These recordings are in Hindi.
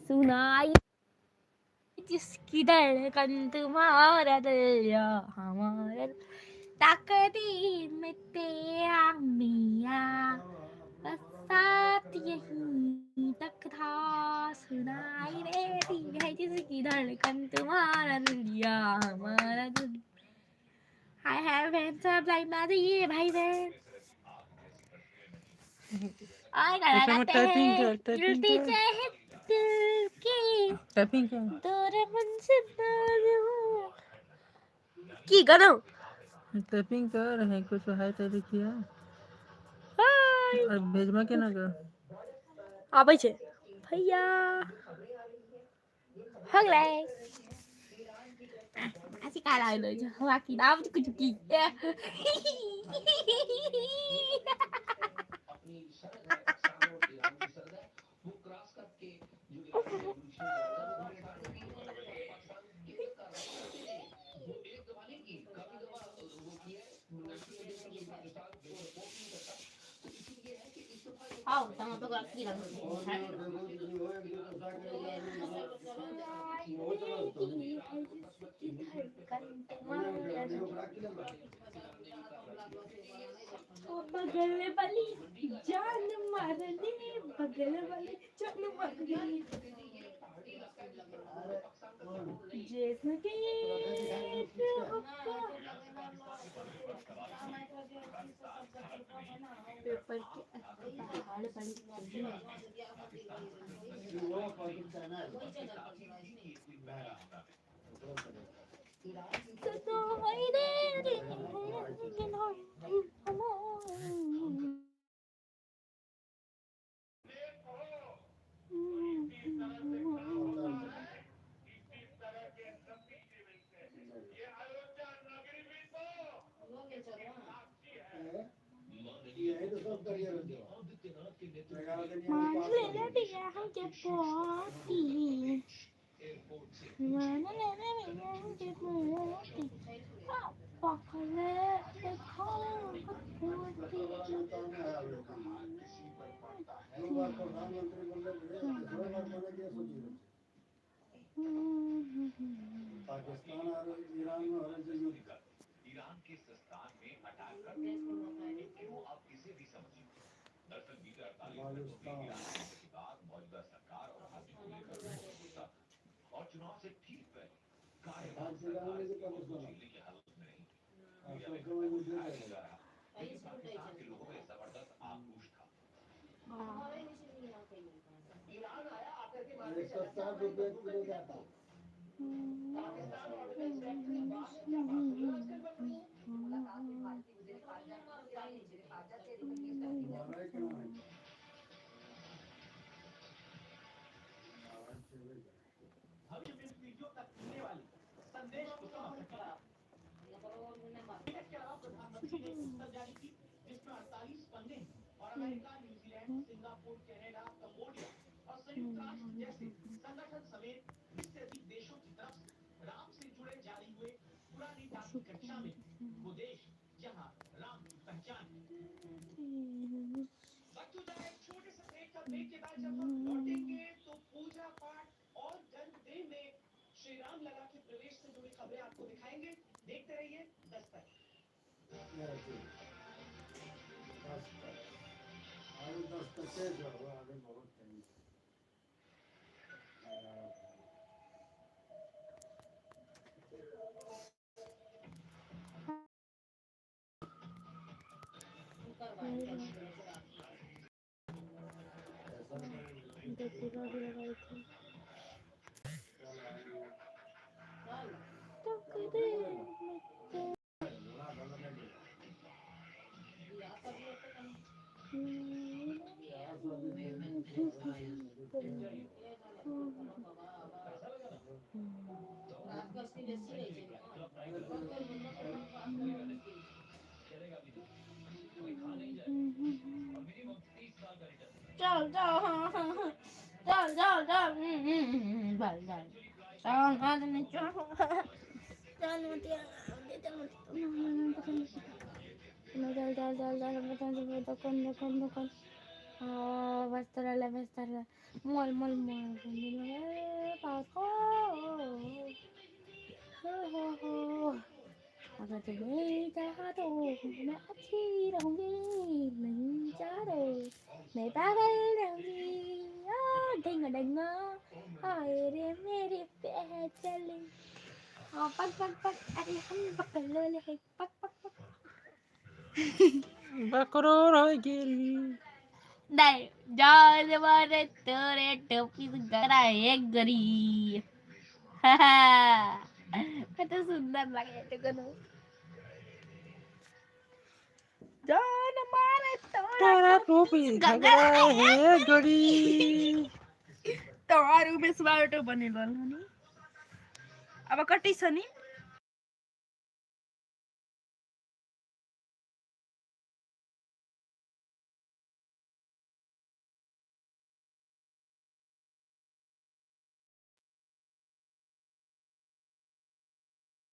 सुनाई जिसकी धड़कन तुम्हारा दिल या हमारा तकदीर में तेरा मिया बस साथ यहीं तक था सुनाई देती है जिसकी धड़कन तुम्हारा दिल या हमारा दिल I have hands up like Nazi भाई बहन और गाना ऐसे में गाते टाइपिंग हैं कर, टाइपिंग टूटी कर, चाहे दिल की टाइपिंग कर। तोरे मन से दूर की गाना टाइपिंग कर है कुछ हाय टाइप किया हाय और भेजमा के ना कर। आबै छै भैया हगले आछि काला आइलो छ हवा की नाम कुछ की आओ तम तो की लग बगल वाली जान मारने बगल वाली जान मारने जिसके पेपर के पहाड़ बड़ी मान लेना भैया हम जब पोती मान लेना भैया हम जब पोती पकड़े देखो पोती पाकिस्तान और ईरान में हो रहे युद्ध ईरान के सिस्तान में अटैक करते हैं क्यों आप किसी भी समझिए दरअसल बीते 48 घंटों में ईरान के बाद मौजूदा सरकार और हाथी को लेकर गुस्सा और चुनाव से ठीक पहले कार्यवाही सरकार झेलने की हालत में नहीं लेकिन पाकिस्तान के लोगों में जबरदस्त आक्रोश था ईरान आया आकर के ₹160 किलो जाता पाकिस्तान और वीडियो तक मिलने वाली संदेश को इसके अलावा प्रधानमंत्री ने पुस्तक जारी की जिसमें 48 पन्ने और America, New Zealand, Singapore, Canada, Cambodia और संयुक्त राष्ट्र जैसे संगठन समेत 20 से अधिक देशों की तरफ से राम से जुड़े जारी हुए पुरानी डाक टिकट शामिल वो देश जहां राम की पहचान है। एक छोटे से ब्रेक का ब्रेक के बाद जब हम लौटेंगे तो पूजा पाठ और गर्भगृह में श्री राम लला के प्रवेश से जुड़ी खबरें आपको दिखाएंगे। देखते रहिए दस्तक। चल चल चल चल चल बस बस चल आदमी चल चल मत चल चल चल चल Basta mol bảo thôi अगर तुम्हें चाहा तो मैं अच्छी रहूंगी नहीं चाहा तो मैं पागल रहूंगी डेंगा डेंगा हाय रे मेरी पहचली पक पक पक अरे हम पकड़ ले पक पक पक बकरोर हो गिरी नहीं जान मारे तेरे टोपी से गरा एक गरी कितना सुंदर लगे देखो जान मारे तारा टोपी घगरा हे गरी तोरू बेसबाट बनिलो नि अब कति छ नि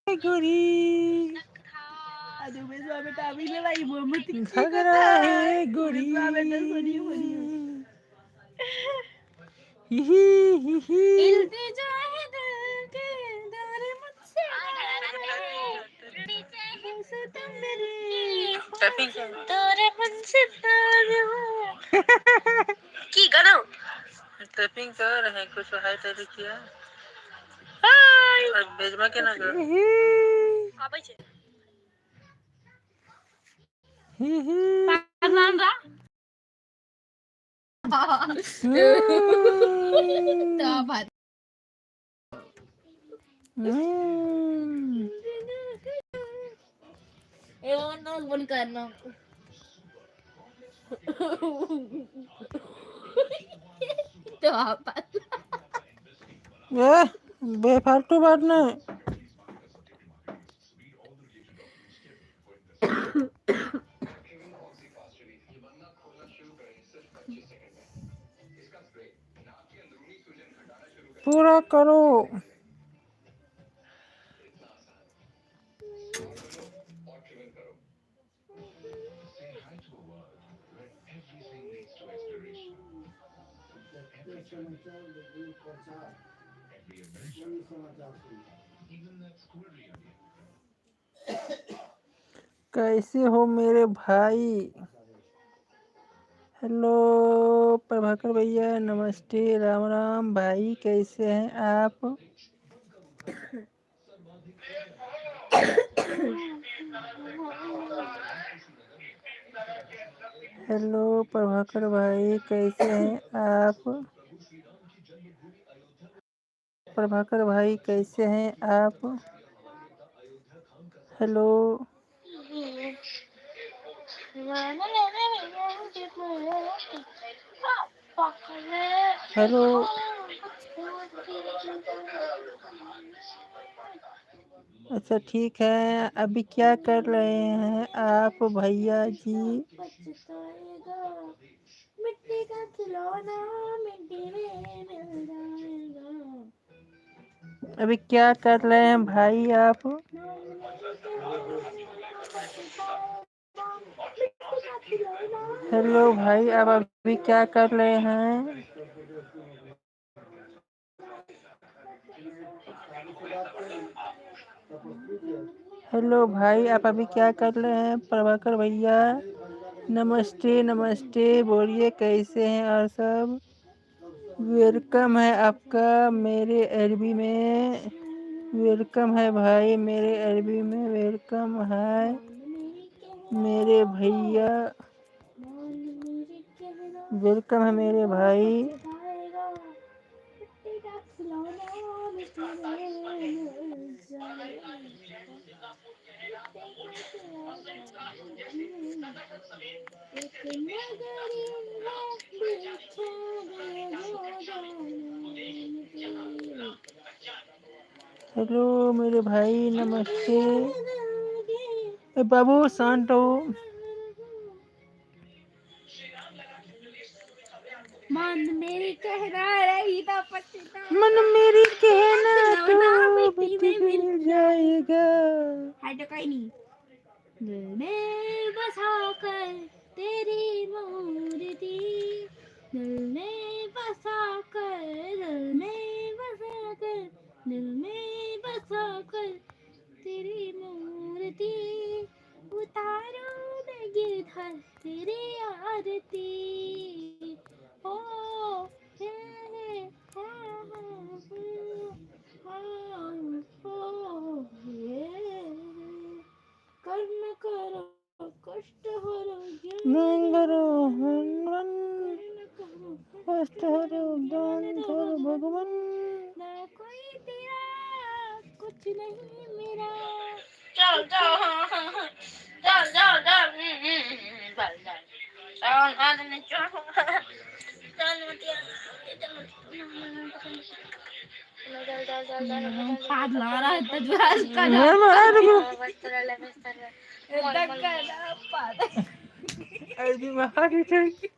गरी आज बेसबाट हामीले लाई बोमति घगरा हे गरी बेसबाट सोनी भनियो ही इल्तिजा है दिल के दर मुझसे तुम मेरे तोरे मुझसे प्यार हो की करो टैपिंग कर रहे हैं कुछ हाय तो लिखिया हाय और भेजवा के ना कर आबै छै ही पागल रा तो बात ए नो बन करना तो आप ए बेफालतू बात नहीं पूरा करो कैसे हो मेरे भाई हेलो प्रभाकर भैया नमस्ते राम राम भाई कैसे हैं आप हेलो प्रभाकर भाई कैसे हैं आप प्रभाकर भाई कैसे हैं आप हेलो हेलो अच्छा ठीक है अभी क्या कर रहे हैं आप भैया जी मिट्टी का खिलौना मिट्टी में मिल जाएगा अभी क्या कर रहे हैं भाई आप हेलो भाई आप अभी क्या कर रहे हैं हेलो भाई आप अभी क्या कर रहे हैं प्रभाकर भैया नमस्ते नमस्ते बोलिए कैसे हैं और सब वेलकम है आपका मेरे एलबी में वेलकम है भाई मेरे एलबी में वेलकम है मेरे भैया वेलकम है मेरे भाई हेलो मेरे भाई नमस्ते ए बाबू शांत हो मन मेरी कहना रही था पछता मन मेरी कहना तो मिट्टी में मिल जाएगा है तो कहीं नहीं दिल में बसा कर तेरी मूर्ति नंगरो हनरन हस्तहर दान धर भगवन ना कोई तेरा कुछ नहीं मेरा चल चल चल चल चल चल चल आदमी चल चल पाद लगा रहा है तजुआज का मैं मारा रुको धक्का ना पाद ऐसी मारी थी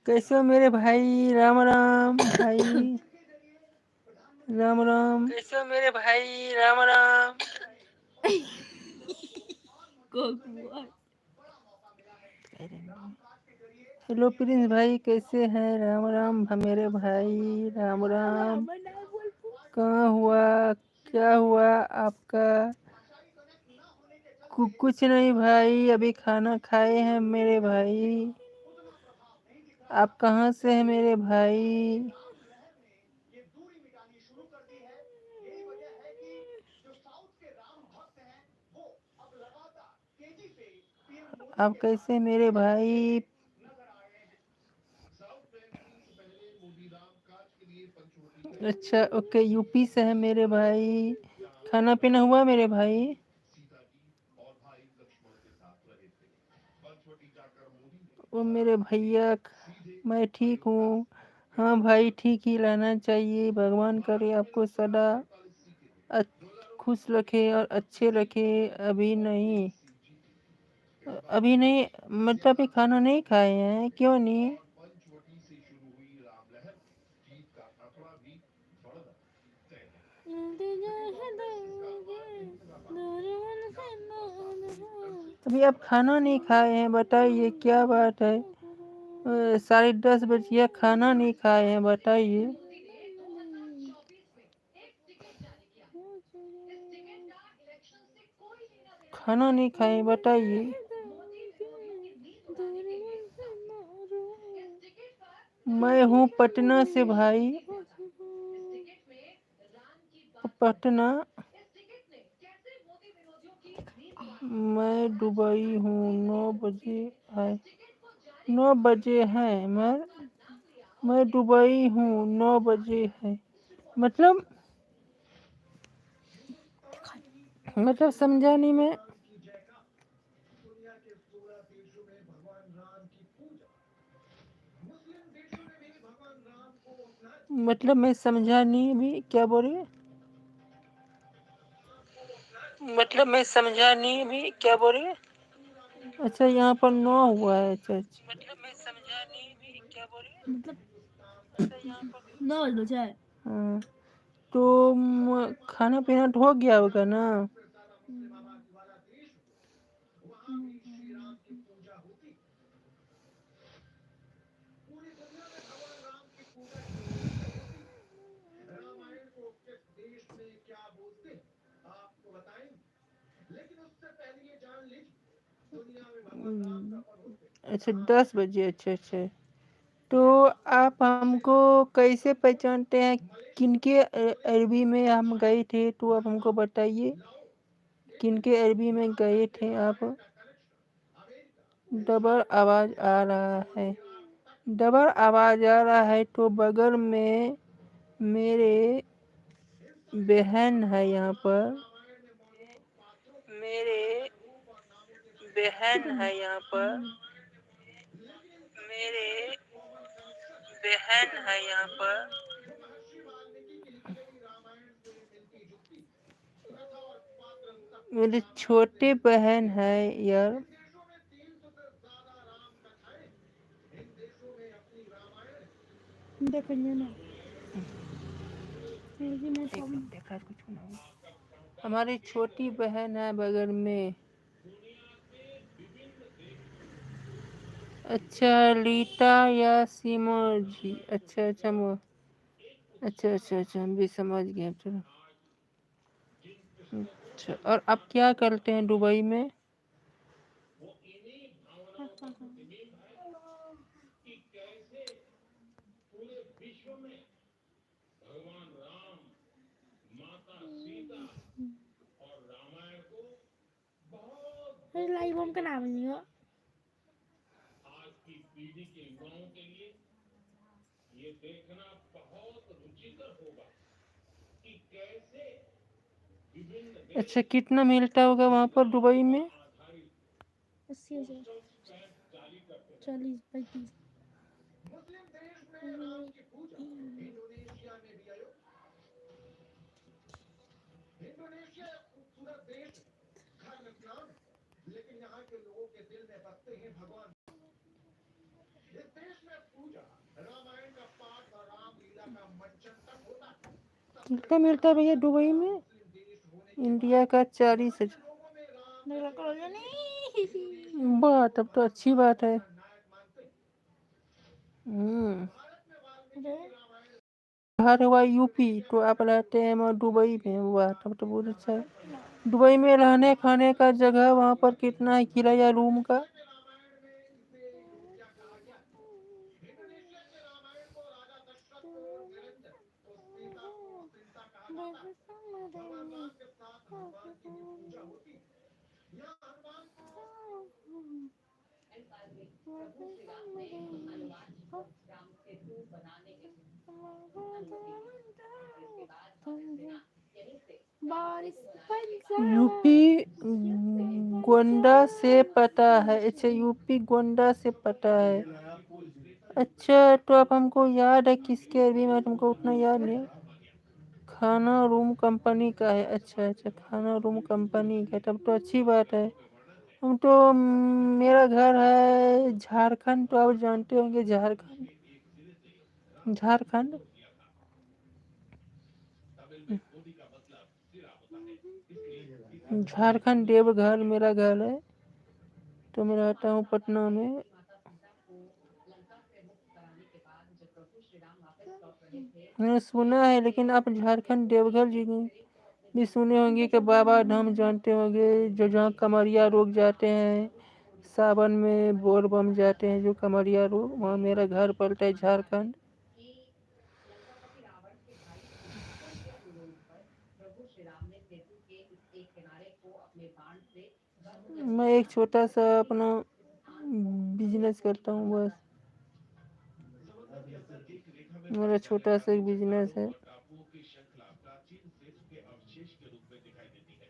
कैसे हो मेरे भाई राम राम भाई राम राम कैसे हो मेरे भाई राम राम हेलो प्रिंस भाई कैसे हैं राम राम मेरे भाई राम राम कहाँ हुआ क्या हुआ आपका कुछ नहीं भाई अभी खाना खाए हैं मेरे भाई आप कहाँ से हैं मेरे भाई आप कैसे मेरे भाई अच्छा ओके यूपी से है मेरे भाई खाना पीना हुआ मेरे भाई ओ मेरे भैया मैं ठीक हूँ हाँ भाई ठीक ही रहना चाहिए भगवान करे आपको सदा खुश रखे और अच्छे रखे अभी नहीं मतलब अभी खाना नहीं खाए हैं क्यों नहीं अभी आप खाना नहीं खाए हैं बताइए क्या बात है 10:30 बज गया खाना नहीं खाए हैं बताइए खाना नहीं खाए बताइए मैं हूँ पटना से भाई, पटना। मैं दुबई हूँ, 9 बजे है, 9 बजे है। मैं दुबई हूँ, 9 बजे है। मतलब समझा नहीं मैं। दुनिया के 16 देशों में भगवान राम की पूजा, मुस्लिम देशों में भी भगवान राम को अपना मतलब मैं समझा नहीं अभी क्या बोले। मतलब मैं समझा नहीं अभी क्या बोले। अच्छा यहाँ पर 9 हुआ है। अच्छा अच्छा। मतलब मैं समझा नहीं अभी क्या बोले। मतलब 9 बजे है। हाँ, तो खाना पीना तो हो गया होगा ना। वाला देश हो, वहां भी श्री राम की पूजा होती। पूरी दुनिया में भगवान राम की पूजा क्यों होती? रामायण को किस देश में क्या बोलते हैं आपको बताएंगे, लेकिन उससे पहले ये जान लीजिए दुनिया में भगवान राम कब होते। अच्छा 10 बजे। अच्छा अच्छा। तो आप हमको कैसे पहचानते हैं, किनके अरबी में हम गए थे, तो आप हमको बताइए किनके अरबी में गए थे आप। डबल आवाज आ रहा है, डबल आवाज आ रहा है। तो बगल में मेरे बहन है, यहाँ पर मेरे बहन है, यहाँ पर मेरे बहन है, यहाँ पर मेरे छोटे बहन है यार। देखिए ना, मैं देखा कुछ नहीं। हमारी छोटी बहन है बगल में। अच्छा लीटा या सिमोजी। अच्छा अच्छा अच्छा अच्छा अच्छा, हम भी समझ गए। चलो अच्छा, और आप क्या करते हैं दुबई में। लाइव होम का नाम नहीं हो। आज की पीढ़ी के युवाओं के लिए ये देखना बहुत रुचिकर होगा कि कैसे विभिन्न अच्छा कितना मिलता होगा वहाँ पर दुबई में। 80,000, 40-35। मुस्लिम देश में राम की पूजा इंडोनेशिया में भी आयो। इंडोनेशिया एक खूबसूरत देश है, धर्म इस्लाम है, लेकिन यहाँ के लोगों के दिल में बसते हैं भगवान। इस देश में पूजा, रामायण का पाठ और रामलीला का मंचन तक होता है। कितना मिलता है भैया दुबई में। इंडिया का 40,000। वाह तब तो अच्छी बात है। घर हुआ यूपी, तो आप रहते हैं वहाँ दुबई में। वाह तब तो बहुत अच्छा है। दुबई में रहने खाने का जगह वहाँ पर कितना है किराया रूम का। यूपी गोंडा से पता है। अच्छा यूपी गोंडा से पता है। अच्छा तो आप हमको याद है किसके अभी, मैं तुमको उतना याद नहीं। खाना रूम कंपनी का है। अच्छा अच्छा खाना रूम कंपनी का, तब तो अच्छी बात है। हम तो मेरा घर है झारखंड, तो आप जानते होंगे झारखंड। झारखंड झारखंड देवघर मेरा घर है, तो मैं रहता हूँ पटना में। मैंने सुना है, लेकिन आप झारखंड देवघर जी भी सुने होंगे कि बाबा धाम जानते होंगे, जो जहाँ कमरिया लोग जाते हैं, सावन में बोल बम जाते हैं जो कमरिया रोड, वहाँ मेरा घर पड़ता है झारखंड। मैं एक छोटा सा अपना बिजनेस करता हूँ बस, मेरा छोटा सा एक बिजनेस है। टापुओं की श्रृंखला प्राचीन सेतु के अवशेष के रूप में दिखाई देती है।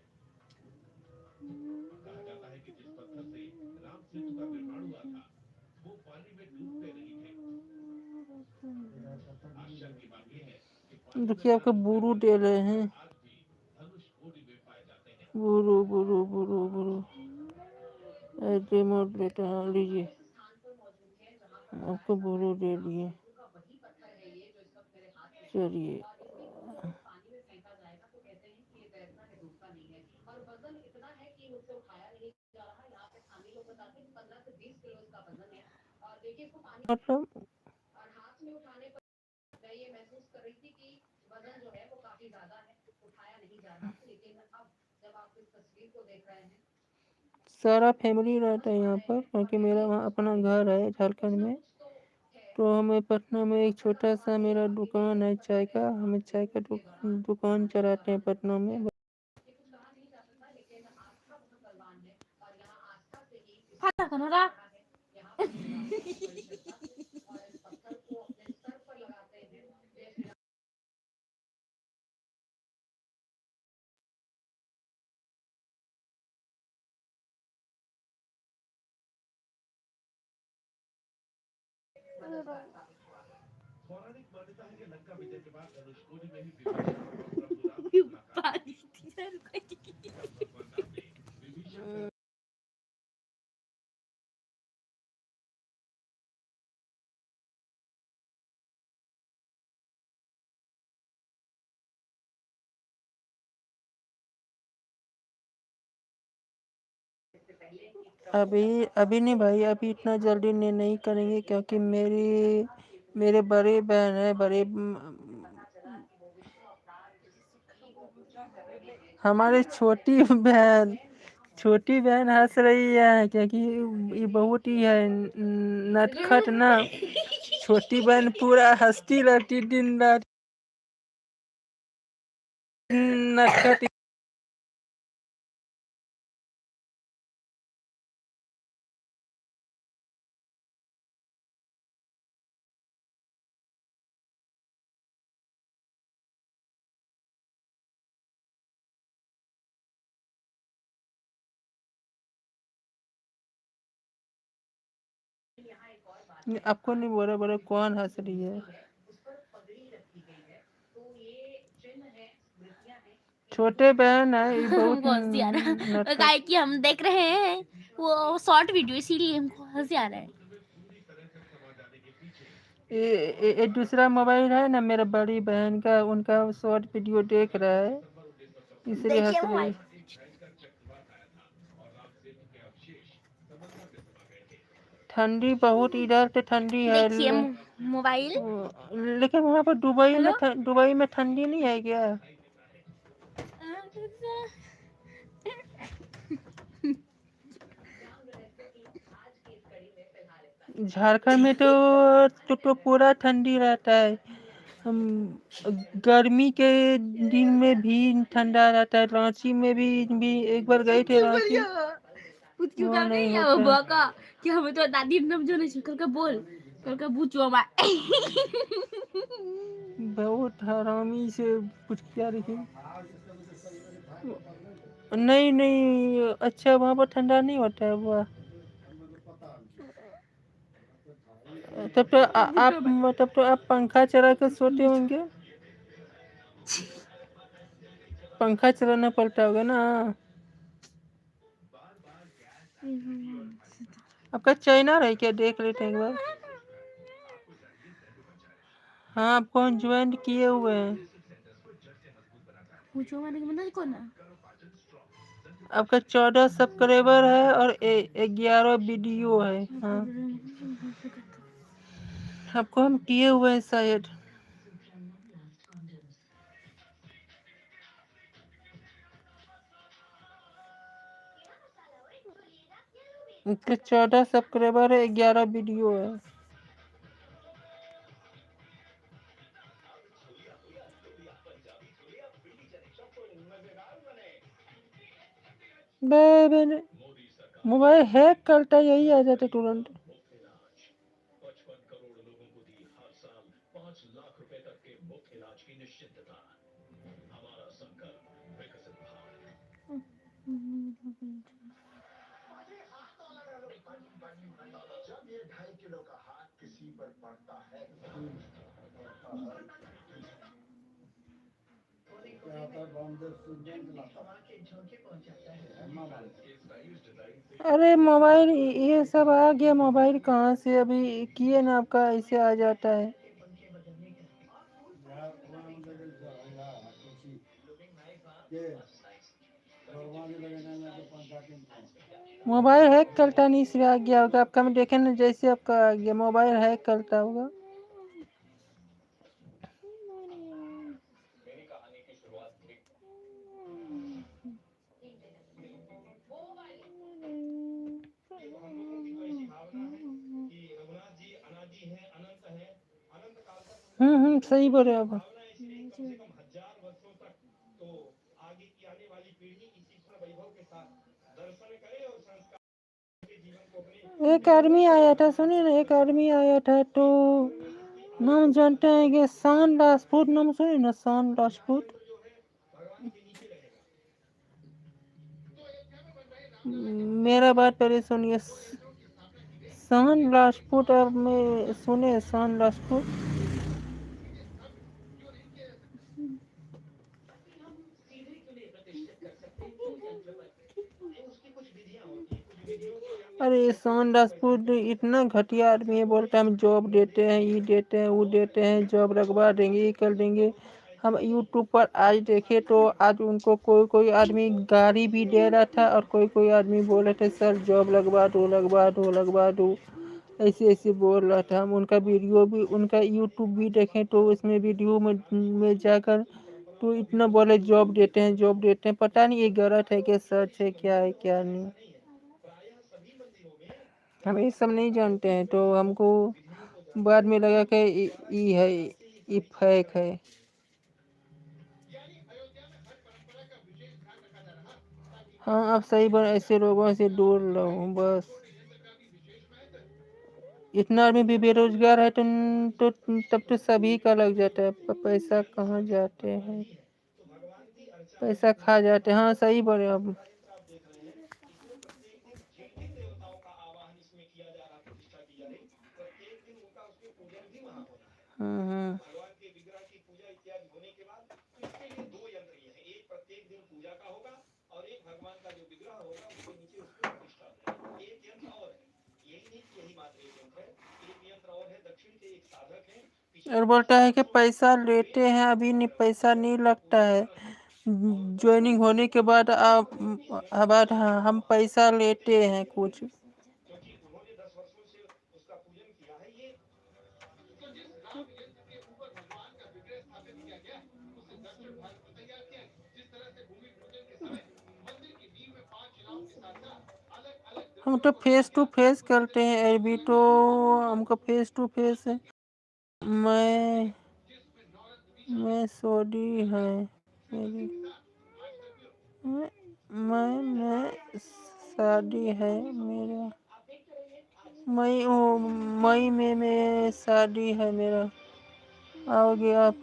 कहा जाता है कि जिस पत्थर से राम सेतु का निर्माण हुआ था वो पानी में डूबते नहीं थे। आश्चर्य की बात यह है कि देखिए आपका बुरु दे रहे हैं, आज भी धनुष कोटि में पाए जाते हैं। बुरु बुरु बुरु बुरु रिमोट लेटर, हाँ लीजिए, आपको बुरु दे दिए। चलिए मतलब सारा फैमिली रहता है यहाँ पर, क्योंकि मेरा वहाँ अपना घर है झारखंड में। तो हमें पटना में एक छोटा सा मेरा दुकान है चाय का, हमें चाय का दुकान चलाते हैं पटना में। फाटा कनोरा पौराणिक मान्यता है कि लंका विजय के बाद धनुषकोडी में ही विभीषण और प्रभु राम की मुलाकात हुई जब भगवान राम ने विभीषण का अभी अभी नहीं भाई, अभी इतना जल्दी नहीं करेंगे, क्योंकि मेरे बड़े बहन है, हमारे छोटी बहन हंस रही है, क्योंकि ये बहुत ही है नटखट ना। छोटी बहन पूरा हंसती रहती दिन रात, नटखट। आपको नहीं बोला, बोला कौन हंस रही है? छोटे बहन है, ये बहुत हमको हंसी आ रहा है, नटखट। काहे कि हम देख रहे हैं वो शॉर्ट वीडियो, इसीलिए हमको हंसी आ रहा है। ये दूसरा मोबाइल है ना मेरा बड़ी बहन का, उनका शॉर्ट वीडियो देख रहा है, इसलिए देखिए हंस रही। मोबाइल, ठंडी बहुत, इधर तो ठंडी है देखिए मोबाइल। लेकिन वहाँ पर हेलो दुबई में ठंडी नहीं है क्या? झारखंड में तो पूरा ठंडी रहता है। हम गर्मी के दिन में भी ठंडा रहता है। रांची में भी एक बार गए थे रांची, कुछ क्यों वहाँ कर नहीं रही है होता। बका कि हमें तो दादी नम जो नहीं करके बोल करके पूछो मा बहुत हरामी से कुछ क्या रही। नहीं, अच्छा वहाँ पर ठंडा नहीं होता है वह। तब तो आप पंखा चला कर सोते होंगे, पंखा चलाना पड़ता होगा ना। आपका चाइना है क्या? देख लेते हैं एक बार। हाँ, आप कौन ज्वाइन किए हुए हैं? पूछो मैंने मतलब कौन है? आपका 14 सब्सक्राइबर है और 11 वीडियो है। हाँ, आपको हम किए हुए हैं शायद। इसके 14 सब्सक्राइबर है, 11 वीडियो है। मोबाइल हैक करता यही आ जाता तुरंत। 55 करोड़ लोगों को दी हर साल 5 लाख रुपए तक के मुफ्त इलाज की निश्चितता। हमारा संकल्प विकसित भारत। जब ये 2.5 किलो का हाथ किसी पर पड़ता है अरे मोबाइल ये सब आ गया, मोबाइल कहाँ से अभी किए ना आपका ऐसे आ जाता है। मोबाइल हैक करता नहीं इसलिए आ गया होगा आपका। मैं देखे ना जैसे आपका आ गया, मोबाइल हैक करता होगा। मेरी कहानी की शुरुआत थी। हम लोगों की तो ऐसी भावना है कि रघुनाथ जी अनादि हैं, अनंत हैं, अनंत काल तक सही बोले आप। भावना ऐसी रही कम से कम 1000 वर्षों तक। तो आगे की आने वाली पीढ़ी इसी वैभव के साथ दर्शन करे और संस्कार के जीवन को अपने। एक आदमी आया था, सुनिए ना, एक आदमी आया था तो नाम जानते हैं कि शान राजपूत, नाम सुनिए ना, शान राजपूत। मेरा बात पहले सुनिए। शान राजपूत, अब में सुने शान राजपूत। अरे शान राजपूत इतना घटिया आदमी है, बोलता है हम जॉब देते हैं, ये देते हैं, वो देते हैं, जॉब लगवा देंगे, ये कर देंगे। हम यूट्यूब पर आज देखे तो आज उनको कोई कोई आदमी गाड़ी भी दे रहा था और कोई कोई आदमी बोल रहे थे सर जॉब लगवा दो, लगवा दो, लगवा दो, ऐसे ऐसे बोल रहा था। हम उनका वीडियो भी, उनका यूट्यूब भी देखें तो उसमें वीडियो में जाकर तो इतना बोले जॉब देते हैं, जॉब देते हैं। पता नहीं ये गलत है कि सच है, क्या है क्या नहीं। हम ये सब नहीं जानते हैं, तो हमको बाद में लगा कि ये है, ये फेक है। हाँ आप सही बोल, ऐसे लोगों से दूर रहो बस। इतना आदमी भी बेरोजगार है तो तब तो सभी का लग जाता है। पैसा कहाँ जाते हैं, पैसा खा जाते हैं। हाँ सही बोले आप। भगवान के विग्रह की पूजा इत्यादि होने के बाद इसके लिए 2 यंत्र ये हैं। एक प्रत्येक दिन पूजा का होगा और एक भगवान का जो विग्रह होगा उसके नीचे उसकी प्रतिष्ठा होगी। एक यंत्र और है, यही नहीं कि यही मात्र एक यंत्र है, एक यंत्र और है। दक्षिण के एक साधक हैं, और बोलता है कि पैसा लेते हैं, अभी नहीं पैसा नहीं लगता है, ज्वाइनिंग होने के बाद आप बाद हम पैसा लेते हैं कुछ। क्योंकि उन्होंने 10 वर्षों से उसका पूजन किया है। ये तो जिस राम यंत्र के ऊपर भगवान का विग्रह स्थापित किया गया उसे दक्षिण भारत में तैयार किया गया। जिस तरह से भूमि पूजन के समय मंदिर की नींव में 5 शिलाओं के साथ साथ अलग अलग हम तो फेस टू फेस करते हैं, अभी तो हमको फेस टू फेस है। मैं सऊदी है मेरी, मैं शादी है मेरा, मई में मैं शादी है मेरा। आओगे आप?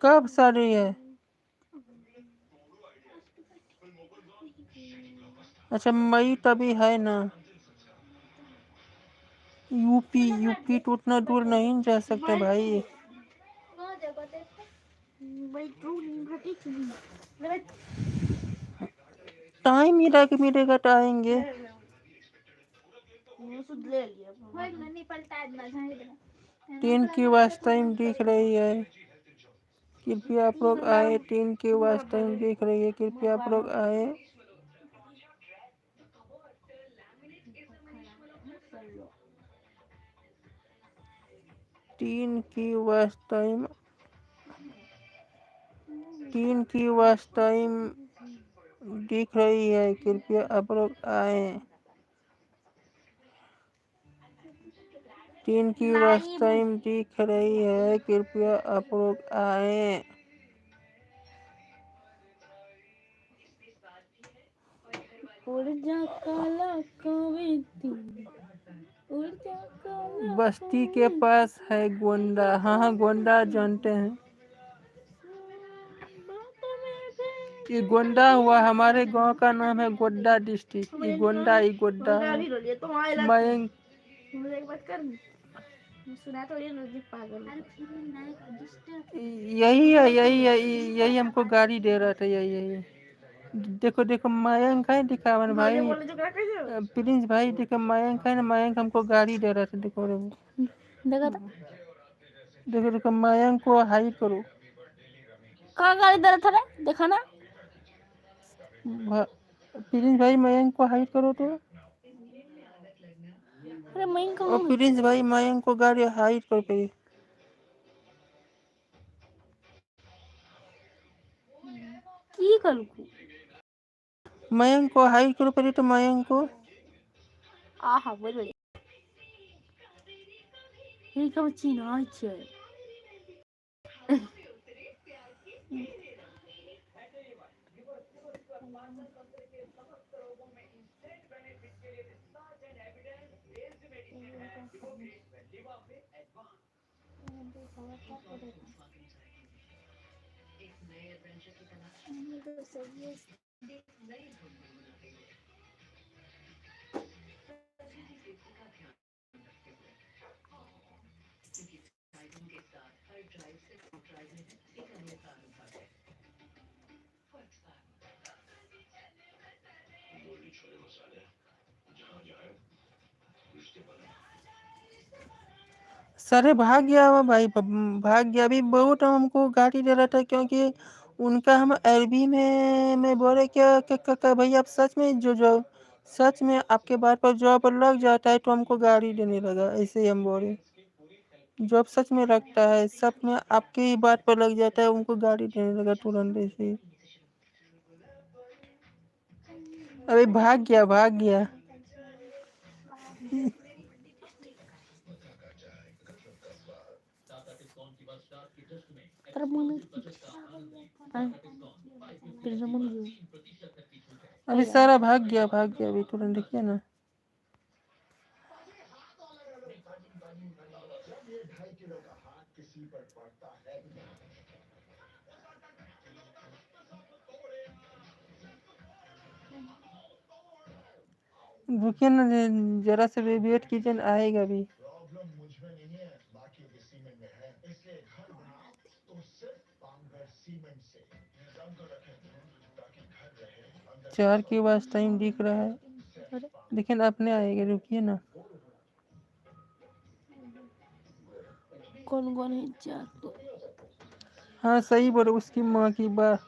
कब शादी है? अच्छा मई तभी है ना। यूपी तो उतना दूर नहीं जा सकते भाई। टाइम मिलेगा तो आएंगे। ट्रेन की वाच टाइम दिख रही है, कृपया आप लोग आए। ट्रेन की वाच टाइम दिख रही है, कृपया आप लोग आए। तीन की वाच टाइम दिख रही है, कृपया आप लोग आए। 3 की बस लाइव टाइम दिख रही है, कृपया आप लोग आए। उड़ जा काला कविती, उड़ जा काला बस्ती के पास है गोंडा। हाँ हाँ, गोंडा जानते हैं। ये गोंडा हुआ, हमारे गांव का नाम है गोड्डा डिस्ट्रिक्ट। ये गोंडा, ये गोड्डा मयंक। मुझे एक बात कर, सुना थोड़ी रोजी पागल। यही है, यही हमको गाड़ी दे रहा था। यही देखो देखो, मयंक है, दिखावन भाई, प्रिंस भाई, देखो मयंक है ना, मयंक हमको गाड़ी दे रहा था। देखो देखा था देखो देखो, मयंक को हाइड करो। कहाँ गाड़ी दे रहा था रे, देखा ना। प्रिंस भाई, मयंक को हाइड करो तो। अरे मैं और कहूँ प्रिंस भाई, मयंक को गाड़ी हाइड करो प्लीज। की कल को मयंक को हाइड करो पहले तो, मयंक को। आहा बोल बोल ये कब चीना है। सारे भाग गया हुआ भाई, भाग गया। अभी बहुत हमको गाड़ी दे रहा था, क्योंकि उनका हम अरबी में बोले क्या भाई, आप सच में जो सच में आपके बात पर जॉब लग जाता है तो हमको गाड़ी देने लगा। ऐसे ही हम बोले, जॉब सच में लगता है, सच में आपकी ही बात पर लग जाता है, उनको गाड़ी देने लगा तुरंत ऐसे ही। अभी भाग गया, भाग गया। तेरा मन फिर मन अभी सारा भाग गया, भाग गया अभी तुरंत, देखिए ना। रुकिए ना, जरा से वेट कीजिए, आएगा अभी। चार के पास टाइम दिख रहा है, लेकिन अपने आएगा, रुकिए ना। कौन कौन है चार तो। हाँ सही बोले, उसकी माँ की बात।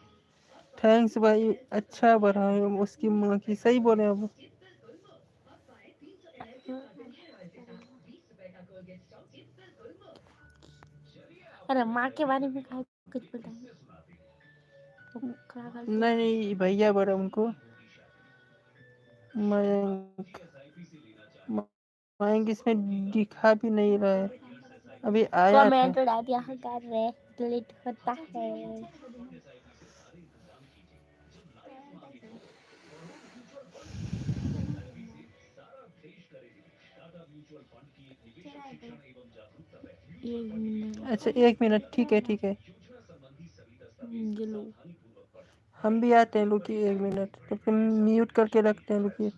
थैंक्स भाई, अच्छा बढ़ा है उसकी माँ की, सही बोले अब। अरे माँ के बारे में कहा कुछ पता है। नहीं नहीं, भैया बड़ा उनको। मयंक, मयंक इसमें दिखा भी नहीं रहा है, अभी आया था। कमेंट डाल दिया कर रहे डिलीट होता है। अच्छा 1 मिनट, ठीक है ठीक है। लो हम भी आते हैं, रुकिए 1 मिनट, तो फिर म्यूट करके रखते हैं, रुकिए।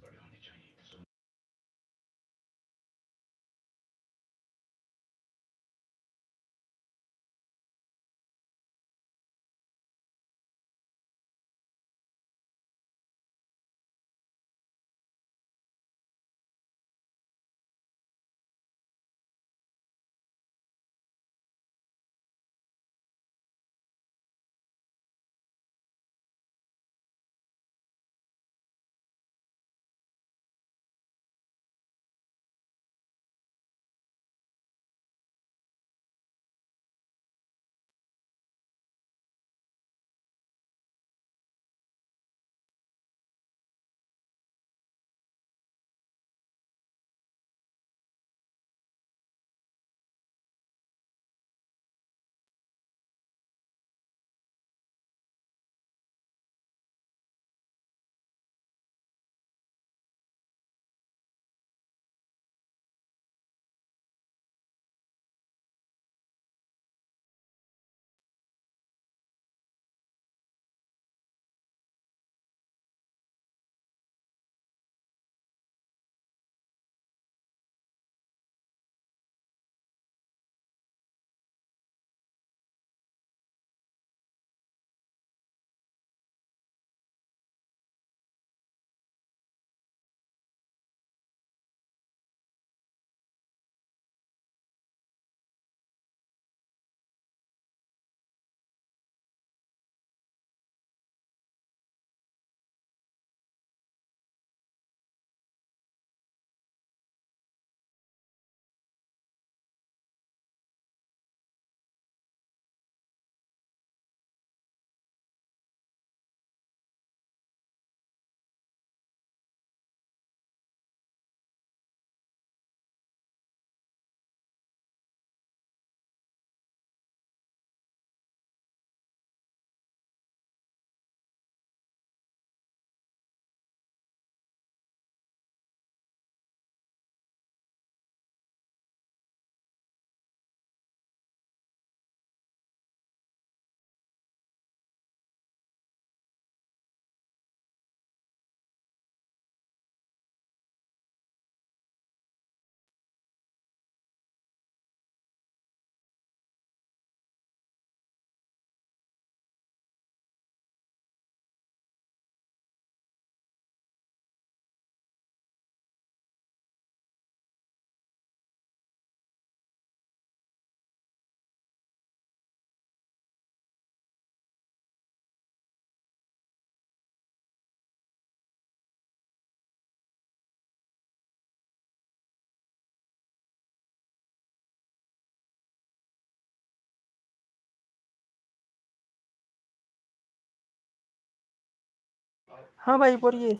हाँ भाई बोलिए।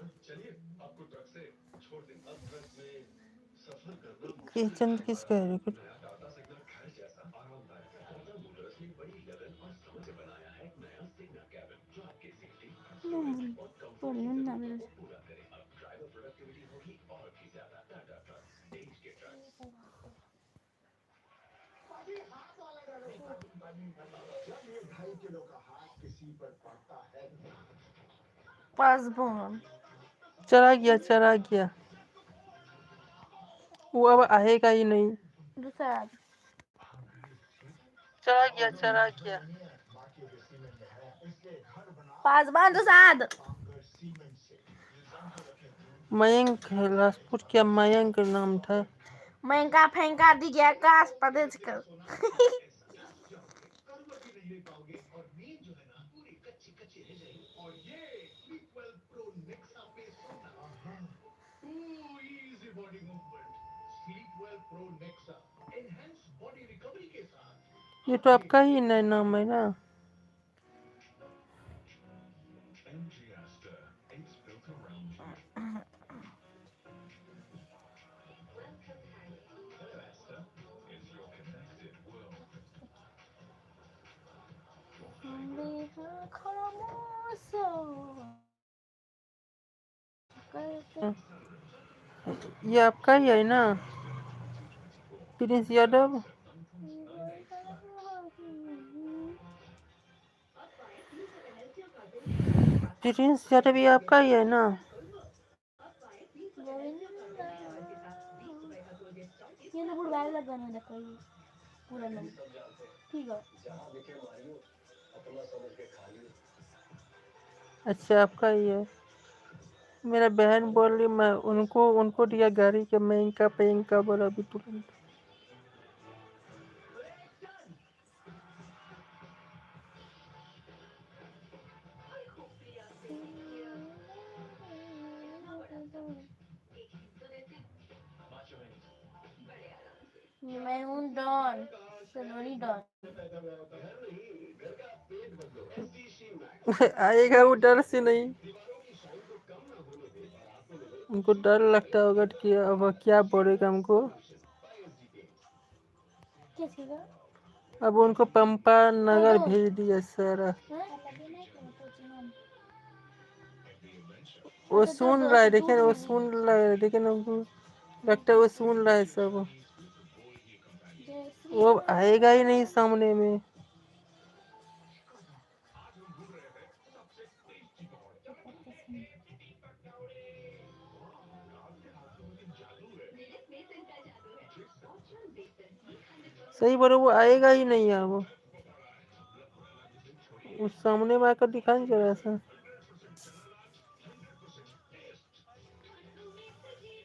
किचन किस कह रहे हो? पासबुक चला गया। वो अब आएगा ही नहीं। दूसरा चला गया। पासबान तो साद मयंक राजपूत, क्या मयंक नाम था? महंगा फेंका दीजिए आकाश प्रदेश कर ये तो आपका ही नया नाम है ना? ये आपका ही है ना, प्रिंस यादव? प्रिंस यादव ये आपका ही है ना? पूरा नाम ठीक है। अच्छा आपका ही है। मेरा बहन बोल रही, मैं उनको दिया गाड़ी के महंगा बोला अभी तुरंत। मैं हूँ डॉन सलोनी डॉन आएगा वो डर से नहीं। उनको डर लगता होगा कि अब क्या बोलेगा हमको। क्या सीगा अब उनको पंपा नगर भेज दिया सारा। वो सुन रहा है, देखिए वो सुन रहा है, लेकिन उनको लगता है वो सुन रहा है सब। वो अब आएगा ही नहीं सामने में। सही बोलो, वो आएगा ही नहीं अब। उस सामने में आकर दिखा नहीं जरा सा।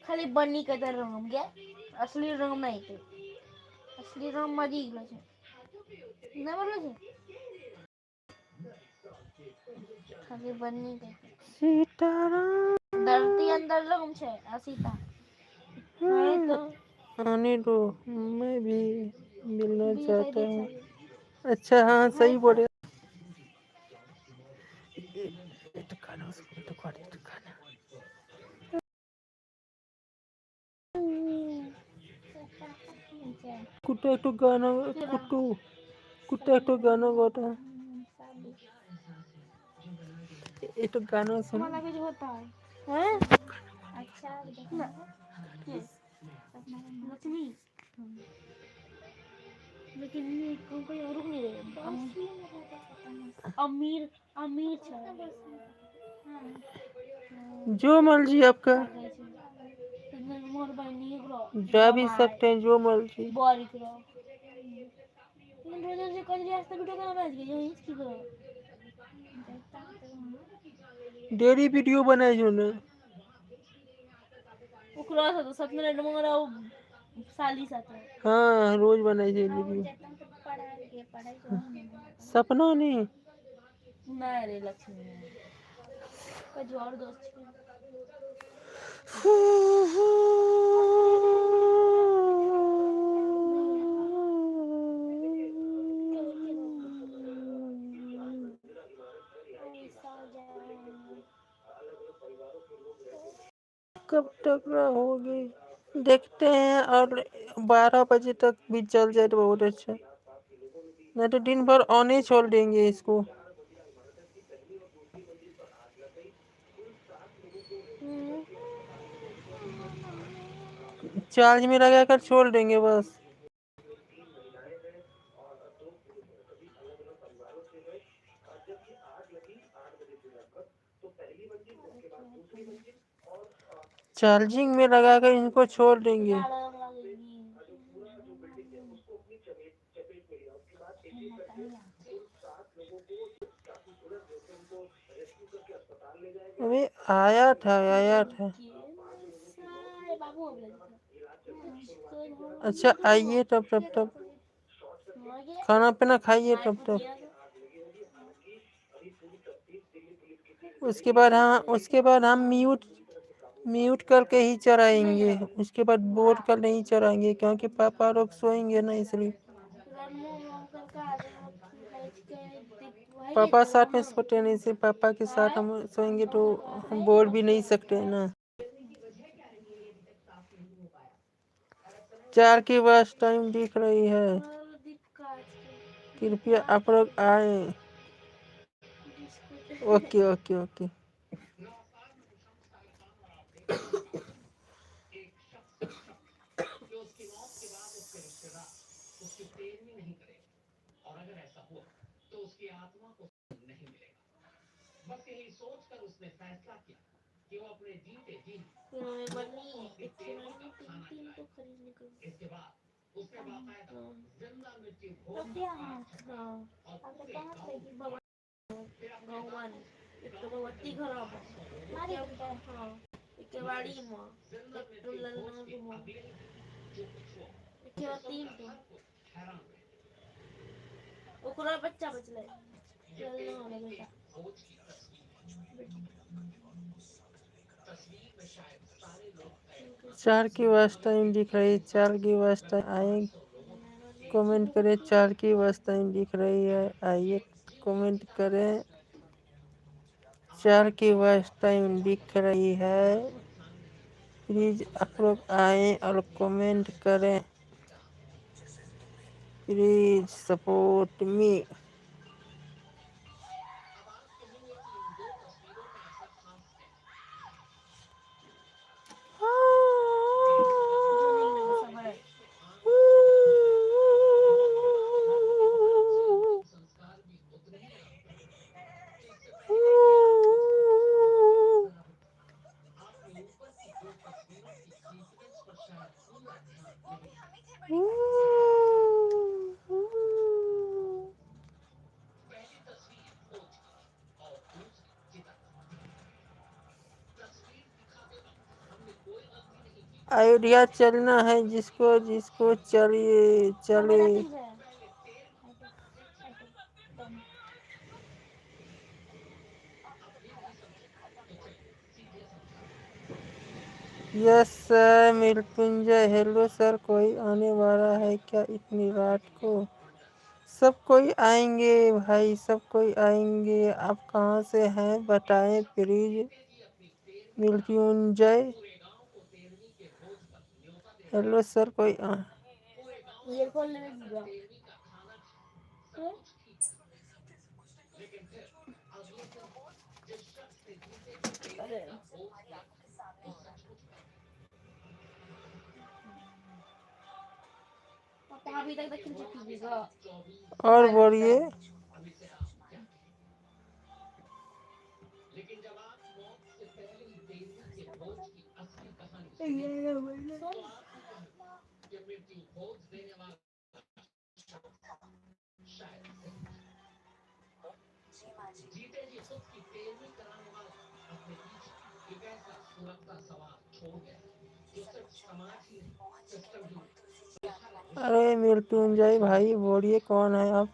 खाली बनी के तर रंग क्या असली रंग नहीं थे असली रंग मजी गलो छे ना बोलो छे खाली बनी के सीताराम धरती अंदर रंग छे आ सीता नहीं तो आने दो, मैं भी मिलना भी चाहता हूँ। अच्छा हाँ सही बोले। कुत्ता तो गाना कुत्ता तो गाना गाता है। ये तो गाना सुन। हमारा कुछ होता है हैं अच्छा ना ये लक्ष्मी लेकिन ये कोई और नहीं रहे अमीर अमीर छे जो मर्जी आपका, मोर बहनी जा भी सकते हैं जो मर्जी। बारी करो इन रोजों से कल रास्ता वीडियो कहाँ बैठ गई यही इसकी करो डेली वीडियो बनाए जो ना। वो क्रॉस है तो सपने लड़ मंगरा वो साली साथ है हाँ रोज बनाए जो वीडियो। सपना नहीं। ना रे लक्ष्मी कोई जो और दोस्त छे कब तक रहोगे? देखते हैं, और 12 बजे तक भी चल जाए तो बहुत अच्छा। नहीं तो दिन भर ऑन ही छोड़ देंगे इसको। चार्ज में लगा कर छोड़ देंगे बस। चार्जिंग में लगा कर इनको छोड़ देंगे। अबे आया था। अच्छा आइए तब खाना पीना खाइए तब। उसके बाद हम म्यूट करके ही चराएंगे। उसके बाद बोर कर नहीं चराएंगे, क्योंकि पापा लोग सोएंगे ना, इसलिए। पापा साथ में सोते नहीं, सिर्फ पापा के साथ हम सोएंगे तो हम बोर भी नहीं सकते ना। 4 की बस टाइम दिख रही है। कृपया आप लोग आए। ओके। भगवान एक तो भगवती खराब एक वाड़ी में एक तो ललना रूम एक 3 तो ओकरा बच्चा बचले ललना वाला बेटा। 4 की बस टाइम दिख रही है। 4 की बस टाइम आए, कमेंट करें। 4 की बस टाइम दिख रही है, आइए कमेंट करें। 4 की बस टाइम दिख रही है, प्लीज आप लोग आए और कमेंट करें। Please support me. अयोध्या चलना है, जिसको चले। Yes sir, Mrityunjay hello sir, कोई आने वाला है क्या इतनी रात को? सब कोई आएंगे भाई, सब कोई आएंगे। आप कहाँ से हैं बताएं प्लीज। मृत्युंजय हेलो सर, कोई ईयरफोन लेने दिया अरे पापा अभी तक दक्षिण कीजिएगा। और बोलिए। अरे मृत्युंजय भाई बोलिए, कौन है आप?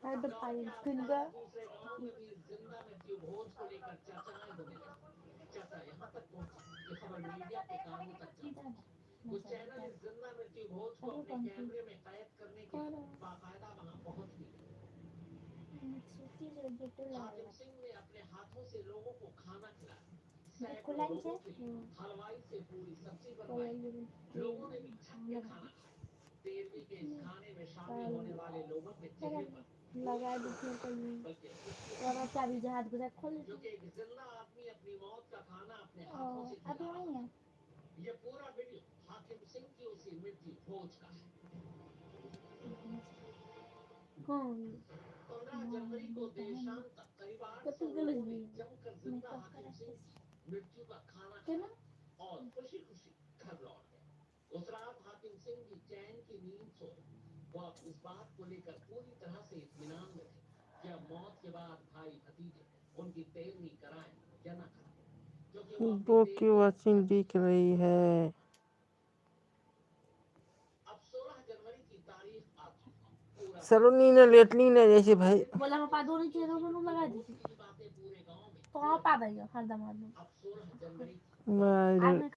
हर पाई स्किन का लगा दीजिए कहीं और चाबी जहाज गुजर खोल अभी वही है हाँ पति गलत भी मैं कब करा ना वो की वॉचिंग दिख रही है। सलोनी ने लेटनी ने जैसे भाई बोला हम पा दोनों चीजों को लगा दीजिए तो आप आ जाइए हर दम मैं आदमी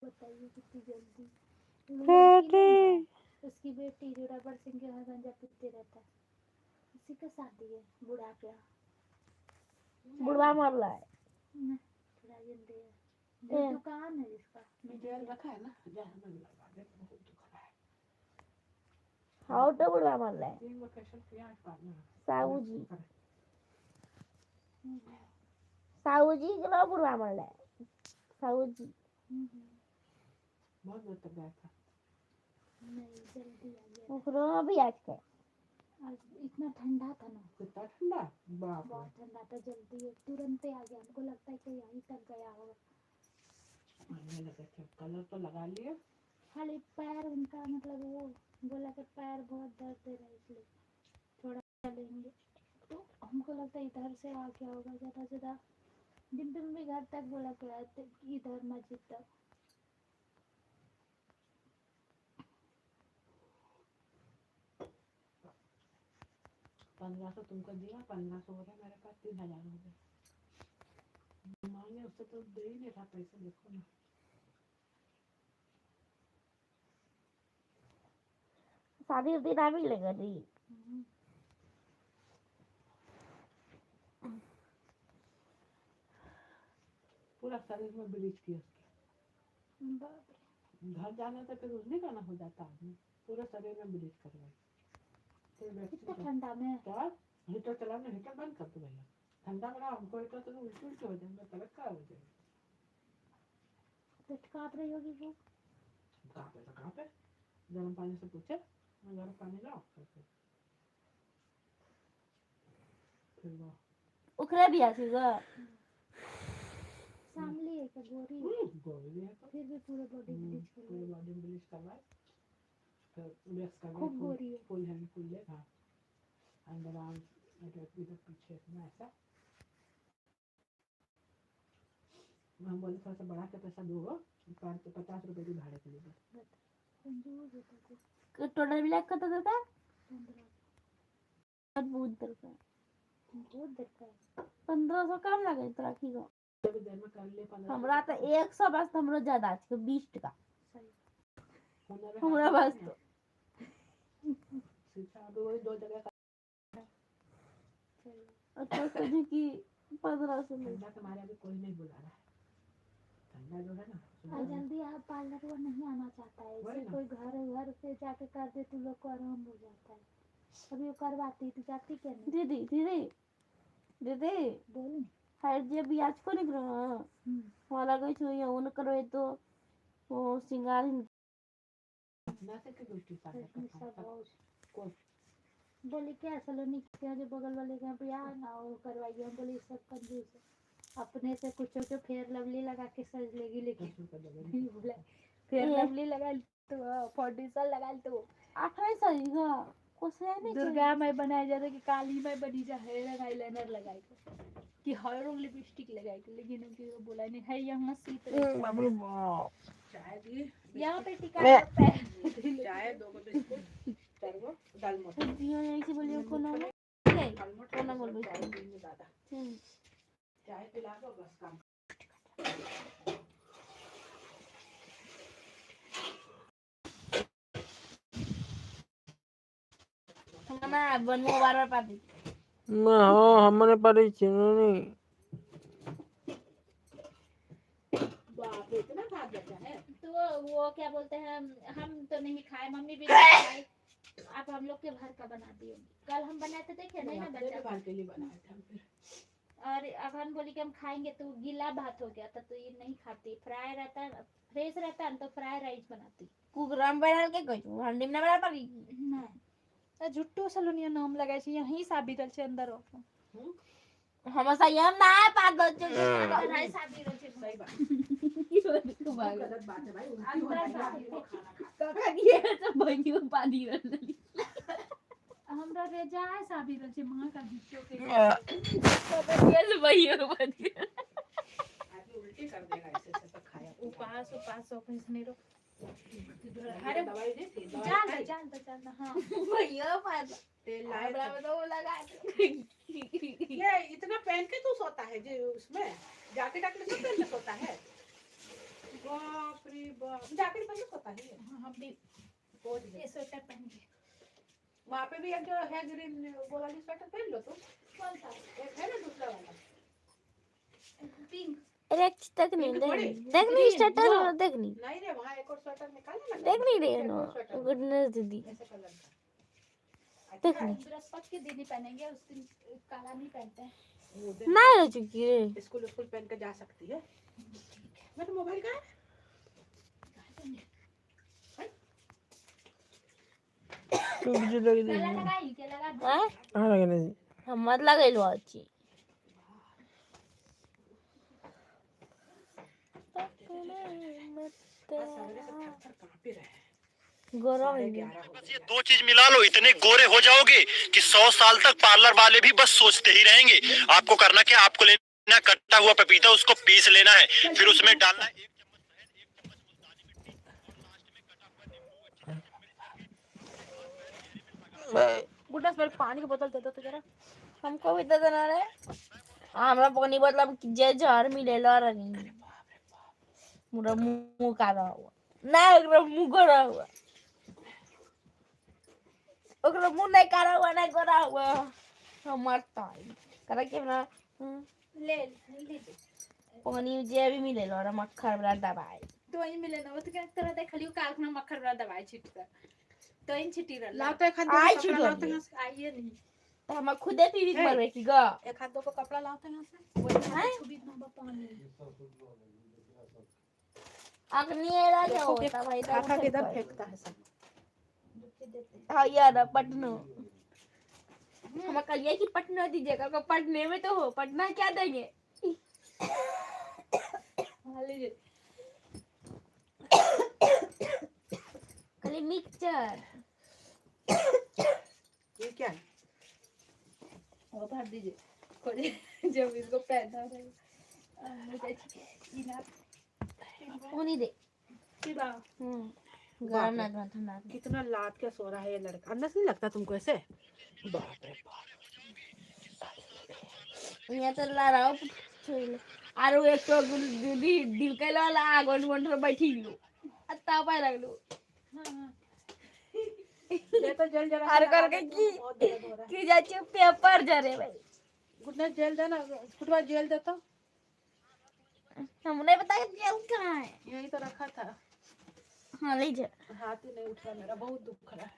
बताइए कितनी जल्दी। लड़की नहीं है, उसकी बेटी जो रबर सिंह के यहाँ गंजा पीते रहता है, उसी का शादी है। बूढ़ा क्या बुढ़वा मर रहा है। न, थोड़ा जल्दी है। जो दुकान है जिसका जेल रखा है ना, जहाँ में लगा दे, बहुत दुख रहा है। हाँ तो बुढ़वा मर रहा है। 3 लोकेशन किया है पानी। साहू जी के नाम बुढ़वा मर रहा है। साहू जी बहुत दूर तक गया था। नहीं जल्दी आ गया। उखरो भी आज के आज इतना ठंडा था ना, कितना ठंडा, बाप रे। बहुत ठंडा था। जल्दी तुरंत ही आ गया। हमको लगता है कि यहीं तक गया होगा। मरने लगे थे, कलर तो लगा लिए। खाली पैर उनका मतलब वो बोला कि पैर बहुत दर्द दे रहा है इसलिए थोड़ा चलेंगे। तो हमको लगता है इधर से आ गया होगा ज़्यादा से ज़्यादा। डिम्पल भी घर तक बोला कि इधर मस्जिद तक। 1500 तुमको दिया, 1500 हो रहा मेरे पास, 3000 हो गए। मांगे उससे तो दे ही नहीं रहा पैसे, देखो ना। शादी उस दिन आ मिलेगा जी। पूरा शरीर में ब्लीच किया उसके। बाप रे, घर जाने तो फिर उसने का ना हो जाता आदमी, पूरे शरीर में ब्लीच करवाई। इतना ठंडा में तो हीटर चलाने, हीटर बंद कर दो भैया। ठंडा में हमको हीटर तो उल्टी उल्टी हो जाएंगे, तबीयत खराब हो जाएगी। पेट काँप रही होगी वो। कहाँ पे गर्म पानी से पूछे, मैं गर्म पानी लाओ करके। फिर वो उखरे भी आसीगा। शामली है क्या गोरी है? गोली है तो फिर भी पूरे बॉडी ब्लीच कर पूरे ली। बॉडी ब्लीच करवाए, फिर वैक्स करवाए। खूब गोरी है। फुल हैंड फुल लेग, हाँ अंडर आर्म इधर पीछे में ऐसा। हम बोले थोड़ा सा बढ़ा के पैसा दो, 50 रुपए की भाड़े के लिए बस। कंजूस होता था। टोटल मिला कितना देता है? 15 बहुत देर का। बहुत देर का है। 1500 कम लगे तो राखी को। थोड़ी देर में कर ले 15। हमरा तो 100 बस हमरो ज्यादा आज के 20 टका। सही। हमरा बस तो शिक्षा अभी वही 2 जगह सही। अच्छा सोची कि 1500 में ठंडा के मारे अभी कोई नहीं बुला रहा है। ठंडा जो है ना, और जल्दी आप पार्लर वो नहीं आना चाहता है। वही इससे ना। कोई घर से जाके कर दे तो लोग को आराम हो जाता है। अभी वो करवाती तो जाती क्या नहीं। दीदी बोल हाइट जे भी आज को निकलो वाला कोई छुई उन करो तो वो सिंगार ना से के दूसरी साल का बोली क्या सलोनी के जो बगल वाले के यहाँ पे यार ना वो करवाइए। हम बोली सब कंजूस है, अपने से कुछ जो फेयर लवली लगा के सज लेगी। लेकिन बोला फेयर लवली लगा तो फाउंडेशन लगा तो 8 सहीगा कुछ है नहीं दुर्गा माई बनाया जाता कि काली माई बनी जा है। आईलाइनर लगाए कि हर लिपस्टिक लगाए के, लेकिन उनकी वो बोला नहीं है यहाँ सीत बाबू चाय दी, यहाँ पे टिका चाय 2 बिस्कुट तरगो दाल मोटा दियो ऐसे बोलियो को ना कोना बोल चाय पीने दादा, चाय पिला दो बस काम। ना बनमो बार पाती ना हो हमने परी चिन्नी बाप रे इतना खा जाता है। तो वो क्या बोलते हैं, हम तो नहीं खाए, मम्मी भी नहीं खाई। आप हम लोग के भर का बना दिए। कल हम बनाए थे देखे नहीं ना बच्चा भात के लिए बनाया था फिर। और अब हम बोली कि हम खाएंगे तो गीला भात हो गया था, तो ये नहीं खाती। फ्राई रहता है, फ्रेश रहता है तो फ्राई राइस बनाती। कुकराम बना के कोई हंडी में बना पारी नहीं झुट्टो सलोनिया नाम लगाए छी, यहीं साबिरल छे अंदर हो। हम संयम ना है पाद बच्चे नहीं साबिरल छे। सही बात भाग गलत बात है भाई, अंदर उनकी साबिरल खाना खा काका ये तो भइयो पादी रहली हमरा रे जाए साबिरल छे मां का झुट्टो के। काका ये से भइयो पादी आदमी उल्टी कर देगा ऐसे से तो खाया उपास ऑफिस नहीं रो। अरे दवाई दे थी, चल हां भइयो पाद तेल लाए बड़ा तो लगा ये इतना पहन के तू सोता है जी, उसमें जैकेट आके सब पहन के सोता है। बाप रे बाप, जैकेट पहन को पता है। हम भी पोज ले। ये स्वेटर पहन के। वहाँ पे भी एक जो है ग्रीन वो वाली स्वेटर पहन लो तुम। कौन सा? एक है ना दूसरा वाला। पिंक। एक तक नहीं पिंक थोड़ी। देख नहीं Green, स्टार्टर वो। में देख नहीं नहीं रे, वहाँ एक और स्वेटर निकाले ना। देख नहीं रहे एक ना और स्वेटर गुडनेस दीदी ऐसे कलर का। देख अच्छा नहीं बृहस्पति के दिन ही पहनेंगे, उस दिन काला नहीं पहनते हैं। वो दिन ना हो चुकी है स्कूल स्कूल पहन के जा सकती है। मेरा मोबाइल कहाँ है? मुझे लग रही काला है लगाई के लगा दो। हैं हाँ लगने दे। हम मत लगैलो अच्छी आज सवेरे से थर थर काँप ही रहे हैं। गरम 11:30 हो बस ये गए। 2 चीज मिला लो, इतने गोरे हो जाओगे कि 100 साल तक पार्लर वाले भी बस सोचते ही रहेंगे। आपको करना क्या, आपको लेना कटा हुआ पपीता, उसको पीस लेना है, फिर उसमें डालना है 1 चम्मच शहद, 1 चम्मच मुल्तानी मिट्टी और लास्ट में कटा हुआ नींबू अच्छे से मिक्स करके गुड्डा मेरे पानी की बोतल दे दो तो जरा। हमको भी तो देना रे हमरा पानी मतलब जे जहर मिलेला रही मुरा मुंह काला हुआ ना ओकरा मुंह गोरा हुआ ओकरा मुंह नहीं काला हुआ ना गोरा हुआ हमर ताई करा के ना ले लीजिए। पानी जे भी मिलेला रे मक्खर वाला दवाई तो इन मिले ना, वो तो क्या तरह देख लियो कारखाना मक्खर वाला दवाई छिटता। तो इन छिटी रहला। लाओ तो एक हाथ दो आई कपड़ा छिड़ लाओ तो रही। यहाँ से। आइए नहीं। तो हम खुदे पीवी हे। मरवे की गा एक हाथ दो को कपड़ा लाओ तो यहाँ से। वो यहाँ पे छुबी ना पानी। अग्नि एरा क्या देखो होता भाई खा खा के इधर फेंकता है सब। हाँ यार पटना हम कहिए कि पटना दीजिएगा को पटने में तो हो पटना क्या देंगे हाँ लीजिए। खाली मिक्सचर ये क्या है? वो भर दीजिए। खोलिए जब इसको पहनना रहेगा। मुझे इना उन्हीं दे किदा गरम ना गरम ठंडा कितना लाद के सो रहा है ये लड़का। अंदर से नहीं लगता तुमको ऐसे? बाप रे बाप। यहाँ तो ला रहा हूँ आरो एक तो दीदी दिल के ला आगन मंडर बैठी लो अत्ता पाए लगलो ये तो जेल जरा आर करके की की जाचे पेपर जरे भाई गुड्डा जेल दे ना। फुटवा जेल दे तो। हमने बताया जेल कहाँ है यही तो रखा था। हाँ ले जा हाथ ही नहीं उठ रहा मेरा, बहुत दुख रहा है।